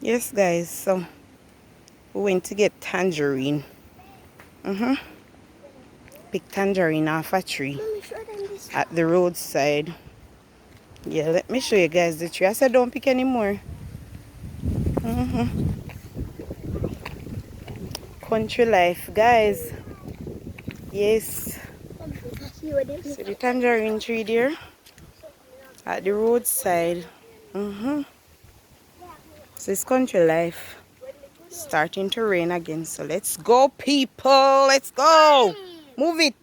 Yes, guys, so we went to get tangerine. Pick tangerine off a tree at the roadside. Yeah, let me show you guys the tree. I said don't pick anymore. Country life, guys. Yes. See the tangerine tree there at the roadside. So it's country life. Starting to rain again. So let's go, people. Let's go. Move it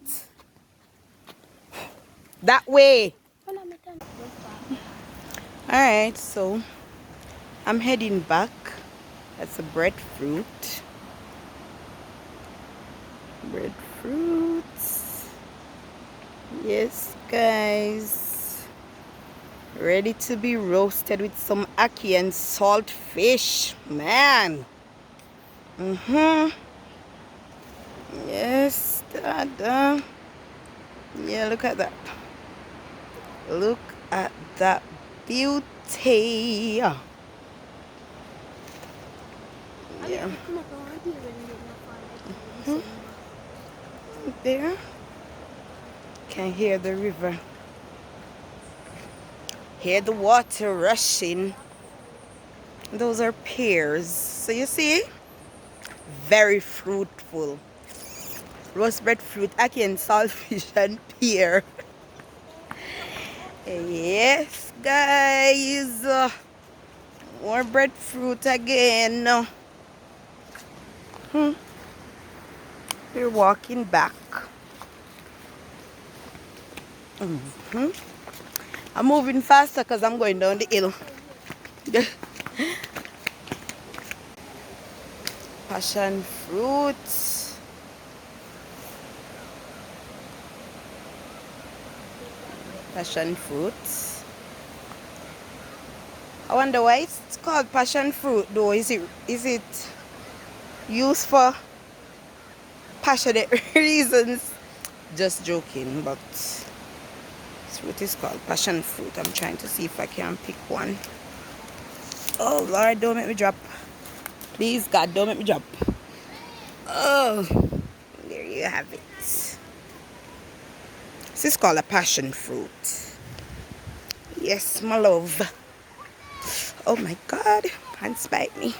that way. Alright, so I'm heading back. That's a breadfruit. Breadfruits. Yes, guys. Ready to be roasted with some ackee and salt fish. Man. Yes, dada. Yeah, look at that. Look at that beauty. Yeah. There. Can hear the river. Hear the water rushing. Those are pears. So you see? Very fruitful. Roast breadfruit, ackee and saltfish and pear. Yes, guys. More breadfruit again. We're walking back. I'm moving faster because I'm going down the hill. Passion fruits. Passion fruits. I wonder why it's called passion fruit though. Is it used for passionate reasons? Just joking, but it's what is called passion fruit. I'm trying to see if I can pick one. Oh Lord, don't make me drop. Please God, don't make me drop. Oh, there you have it. This is called a passion fruit. Yes, my love. Oh my God, hands bite me.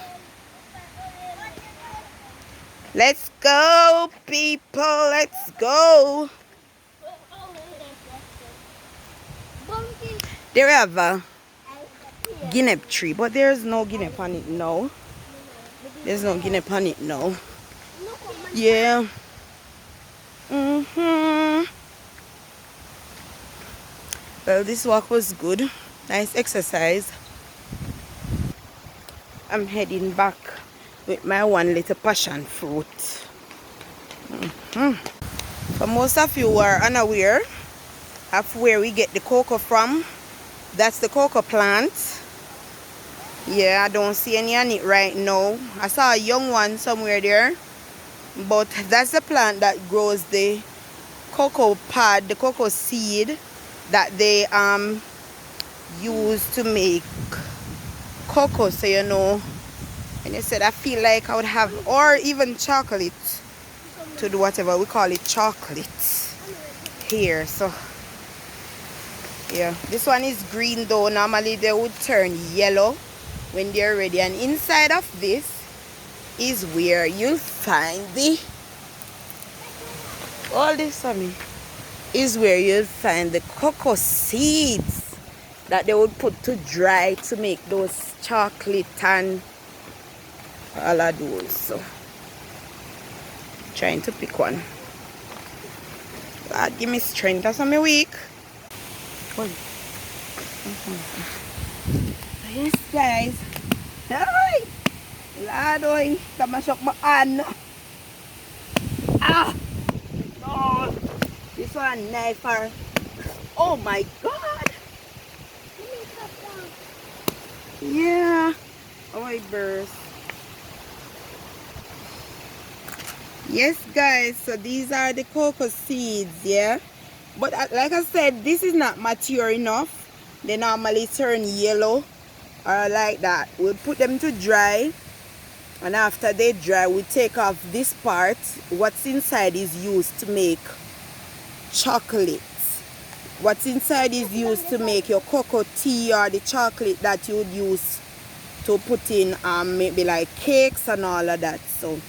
Let's go, people. Let's go. There we have a guinea tree, but there's no guinea on it now. There's no guinea on it now. Yeah. Well, this walk was good. Nice exercise. I'm heading back with my one little passion fruit. For most of you who are unaware of where we get the cocoa from, that's the cocoa plant. Yeah, I don't see any on it right now. I saw a young one somewhere there, but that's the plant that grows the cocoa pod, the cocoa seed that they use to make cocoa. So you know, and you said I feel like I would have, or even chocolate, to do whatever we call it, chocolate here. So yeah, this one is green though. Normally they would turn yellow when they're ready, and inside of this is where you'll find the all this on me is where you'll find the cocoa seeds that they would put to dry to make those chocolate and all of those. So trying to pick one. God, give me strength. That's on my week. Yes, guys. Ay! Ladoy. Kamasok mo ano. Ah! Oh! This one, knife. Oh my God! Yeah. Oh, I burst. Yes, guys. So these are the cocoa seeds, yeah? But like I said, this is not mature enough. They normally turn yellow or like that. We'll put them to dry, and after they dry, we take off this part. What's inside is used to make chocolate. What's inside is used to make your cocoa tea or the chocolate that you would use to put in maybe like cakes and all of that. So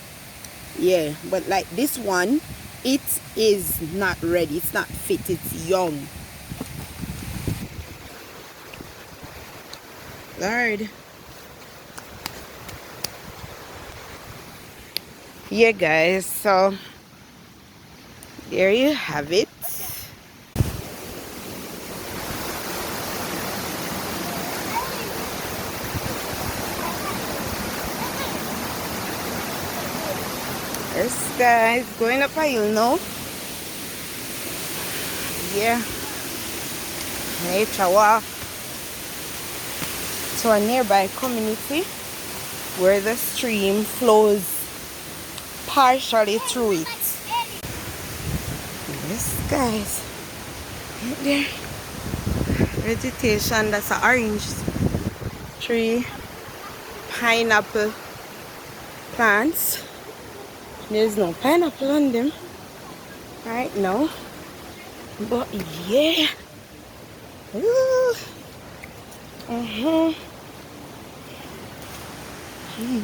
yeah, but like this one, it is not ready, it's not fit, it's young. Lord. Yeah guys, so there you have it. Yes guys, going up a hill now. Yeah, nature walk to a nearby community where the stream flows partially through it. Yes guys, right there, vegetation. That's an orange tree, pineapple plants. There's no pineapple on them right now, but yeah. Ooh.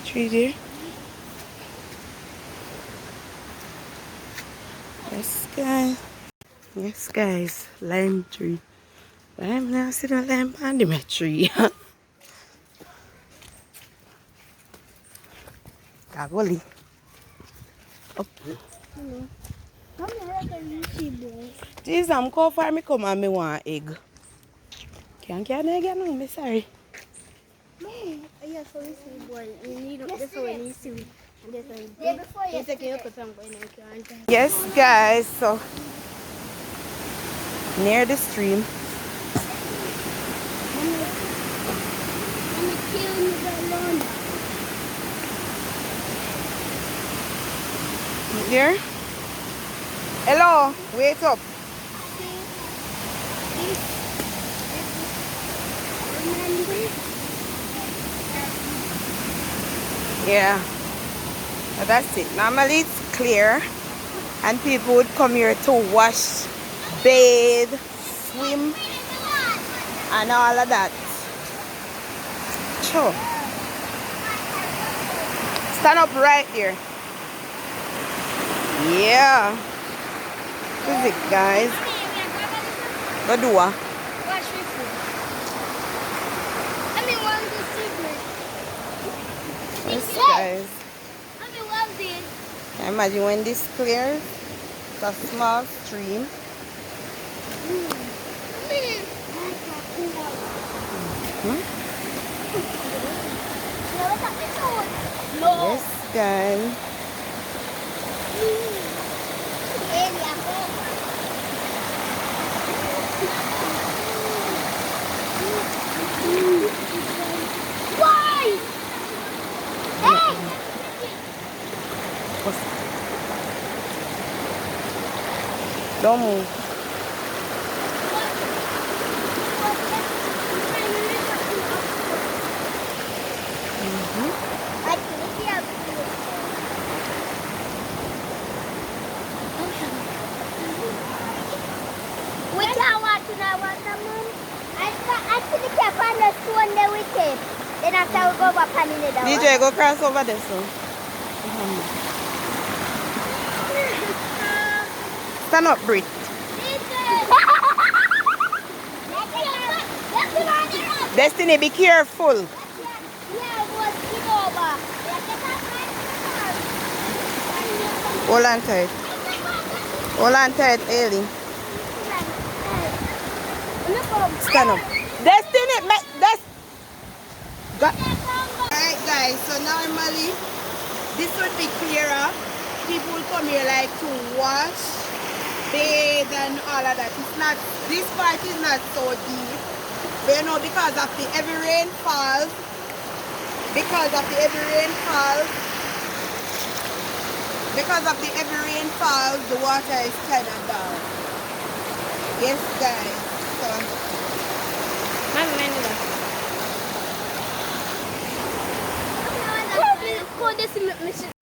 Tree there. Yes guys. Yes guys, lime tree. I'm not sitting on lime on my tree. Kaboli. Up. Jeez, I'm called for me come and me want egg. Can't get an egg now, me sorry. Yes, so we see boy. We need this one, we see. Yes guys, so near the stream. There? Hello, wait up. Yeah, so that's it. Normally it's clear and people would come here to wash, bathe, swim and all of that. Sure. Stand up right there. Yeah. This is it guys. Go do what? Yes guys. Can you imagine when this clears? It's a small stream. Yes guys. Why? Hey! Don't move. Then after we go back and in the DJ, go cross over there so. Stand up, Brit. Destiny, be careful. Hold on tight. Hold on tight, Ellie. Stand up. Destiny, Alright guys, so normally this would be clearer. People will come here like to wash, bathe and all of that. It's not, this part is not so deep. But you know, because of the heavy rainfall, the water is kind of down. Yes guys, so this